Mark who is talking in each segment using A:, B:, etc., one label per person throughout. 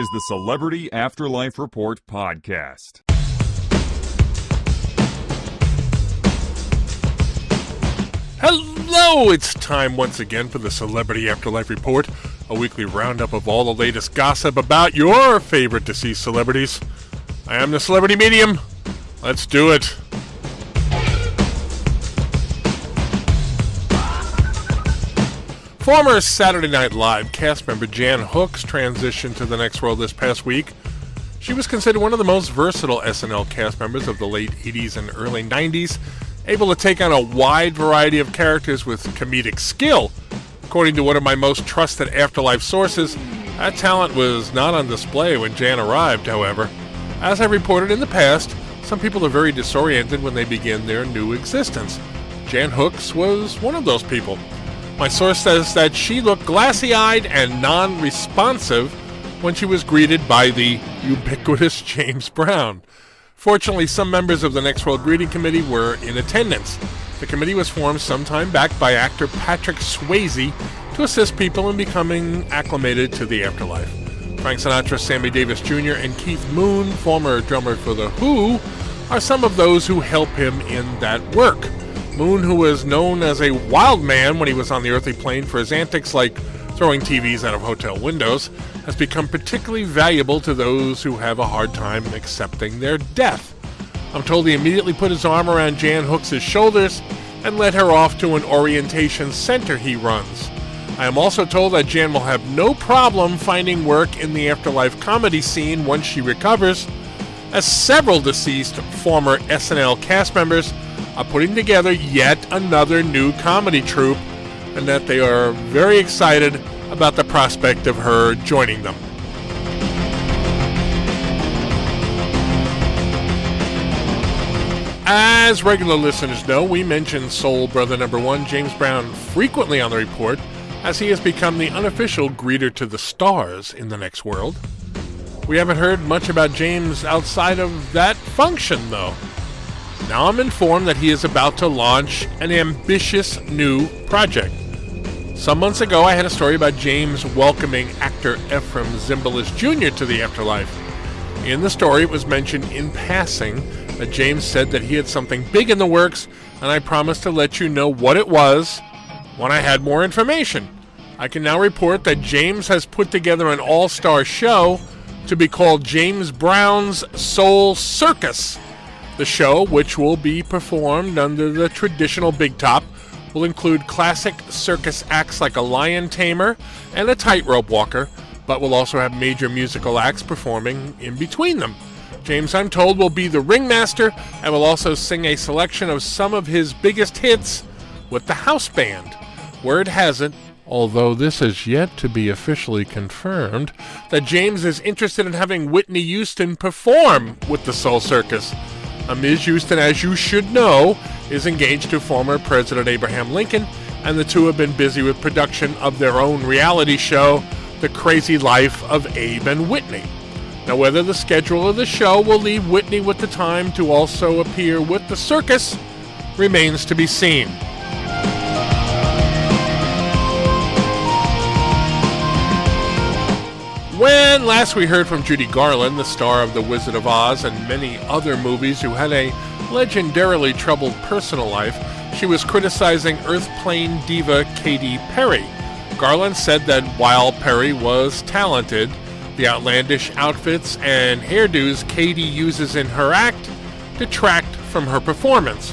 A: is the Celebrity Afterlife Report podcast.
B: Hello! It's time once again for the Celebrity Afterlife Report, a weekly roundup of all the latest gossip about your favorite deceased celebrities. I am the Celebrity Medium. Let's do it. Former Saturday Night Live cast member Jan Hooks transitioned to the next world this past week. She was considered one of the most versatile SNL cast members of the late 80s and early 90s, able to take on a wide variety of characters with comedic skill. According to one of my most trusted Afterlife sources, that talent was not on display when Jan arrived, however. As I reported in the past, some people are very disoriented when they begin their new existence. Jan Hooks was one of those people. My source says that she looked glassy-eyed and non-responsive when she was greeted by the ubiquitous James Brown. Fortunately, some members of the Next World Greeting Committee were in attendance. The committee was formed sometime back by actor Patrick Swayze to assist people in becoming acclimated to the afterlife. Frank Sinatra, Sammy Davis Jr., and Keith Moon, former drummer for The Who, are some of those who help him in that work. Moon, who was known as a wild man when he was on the earthly plane for his antics like throwing TVs out of hotel windows, has become particularly valuable to those who have a hard time accepting their death. I'm told he immediately put his arm around Jan Hooks' shoulders and led her off to an orientation center he runs. I am also told that Jan will have no problem finding work in the afterlife comedy scene once she recovers, as several deceased former SNL cast members are putting together yet another new comedy troupe, and that they are very excited about the prospect of her joining them. As regular listeners know, we mention Soul Brother number 1, James Brown, frequently on the report, as he has become the unofficial greeter to the stars in the next world. We haven't heard much about James outside of that function, though. Now I'm informed that he is about to launch an ambitious new project. Some months ago, I had a story about James welcoming actor Ephraim Zimbalist Jr. to the afterlife. In the story, it was mentioned in passing that James said that he had something big in the works, and I promised to let you know what it was when I had more information. I can now report that James has put together an all-star show to be called James Brown's Soul Circus. The show, which will be performed under the traditional big top, will include classic circus acts like a lion tamer and a tightrope walker, but will also have major musical acts performing in between them. James, I'm told, will be the ringmaster and will also sing a selection of some of his biggest hits with the house band. Word has it, although this is yet to be officially confirmed, that James is interested in having Whitney Houston perform with the Soul Circus. Ms. Houston, as you should know, is engaged to former President Abraham Lincoln, and the two have been busy with production of their own reality show, The Crazy Life of Abe and Whitney. Now, whether the schedule of the show will leave Whitney with the time to also appear with the circus remains to be seen. When last we heard from Judy Garland, the star of The Wizard of Oz and many other movies, who had a legendarily troubled personal life, she was criticizing Earth-Plane diva Katy Perry. Garland said that while Perry was talented, the outlandish outfits and hairdos Katy uses in her act detract from her performance.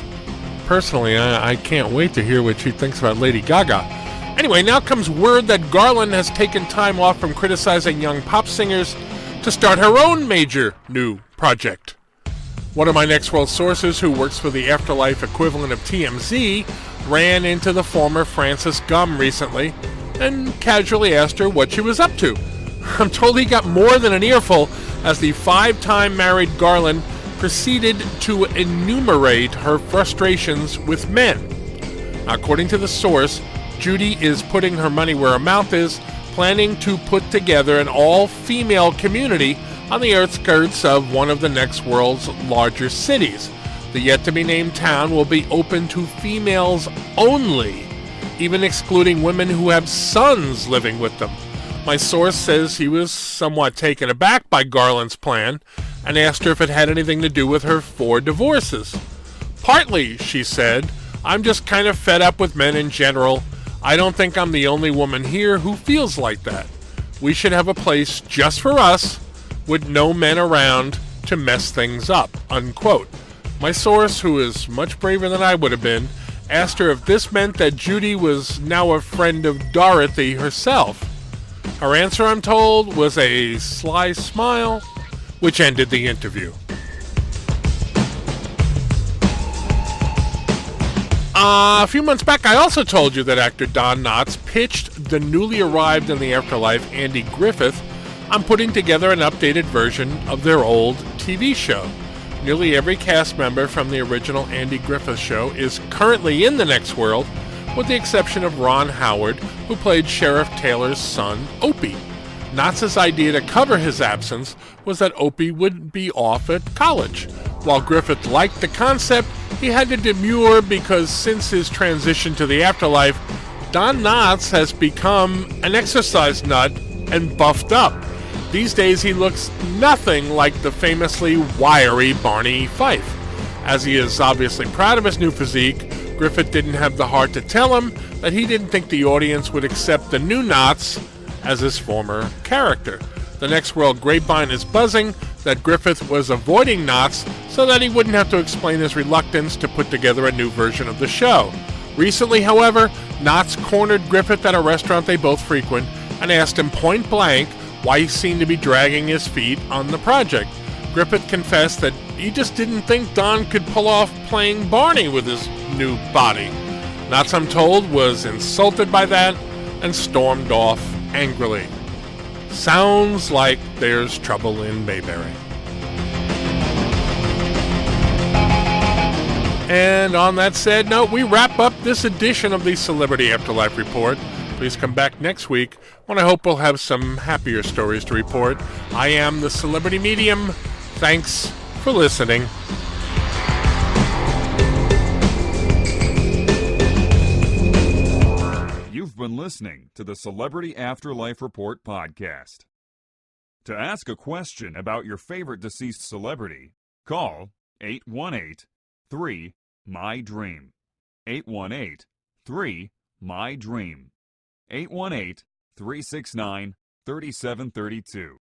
B: Personally, I can't wait to hear what she thinks about Lady Gaga. Anyway, now comes word that Garland has taken time off from criticizing young pop singers to start her own major new project. One of my Next World sources, who works for the Afterlife equivalent of TMZ, ran into the former Frances Gumm recently and casually asked her what she was up to. I'm told he got more than an earful as the 5-time married Garland proceeded to enumerate her frustrations with men. According to the source, Judy is putting her money where her mouth is, planning to put together an all-female community on the outskirts of one of the next world's larger cities. The yet-to-be-named town will be open to females only, even excluding women who have sons living with them. My source says he was somewhat taken aback by Garland's plan and asked her if it had anything to do with her 4 divorces. "Partly," she said. "I'm just kind of fed up with men in general. I don't think I'm the only woman here who feels like that. We should have a place just for us with no men around to mess things up," unquote. My source, who is much braver than I would have been, asked her if this meant that Judy was now a friend of Dorothy herself. Her answer, I'm told, was a sly smile, which ended the interview. A few months back, I also told you that actor Don Knotts pitched the newly arrived in the Afterlife Andy Griffith on putting together an updated version of their old TV show. Nearly every cast member from the original Andy Griffith show is currently in the next world, with the exception of Ron Howard, who played Sheriff Taylor's son, Opie. Knotts' idea to cover his absence was that Opie would be off at college. While Griffith liked the concept, he had to demur because since his transition to the afterlife, Don Knotts has become an exercise nut and buffed up. These days he looks nothing like the famously wiry Barney Fife. As he is obviously proud of his new physique, Griffith didn't have the heart to tell him that he didn't think the audience would accept the new Knotts as his former character. The Next World grapevine is buzzing that Griffith was avoiding Knotts so that he wouldn't have to explain his reluctance to put together a new version of the show. Recently, however, Knotts cornered Griffith at a restaurant they both frequent and asked him point blank why he seemed to be dragging his feet on the project. Griffith confessed that he just didn't think Don could pull off playing Barney with his new body. Knotts, I'm told, was insulted by that and stormed off angrily. Sounds like there's trouble in Mayberry. And on that sad note, we wrap up this edition of the Celebrity Afterlife Report. Please come back next week when I hope we'll have some happier stories to report. I am the Celebrity Medium. Thanks for listening.
A: You've been listening to the Celebrity Afterlife Report podcast. To ask a question about your favorite deceased celebrity, call 818-3-MY-DREAM. 818-3-MY-DREAM. 818-369-3732.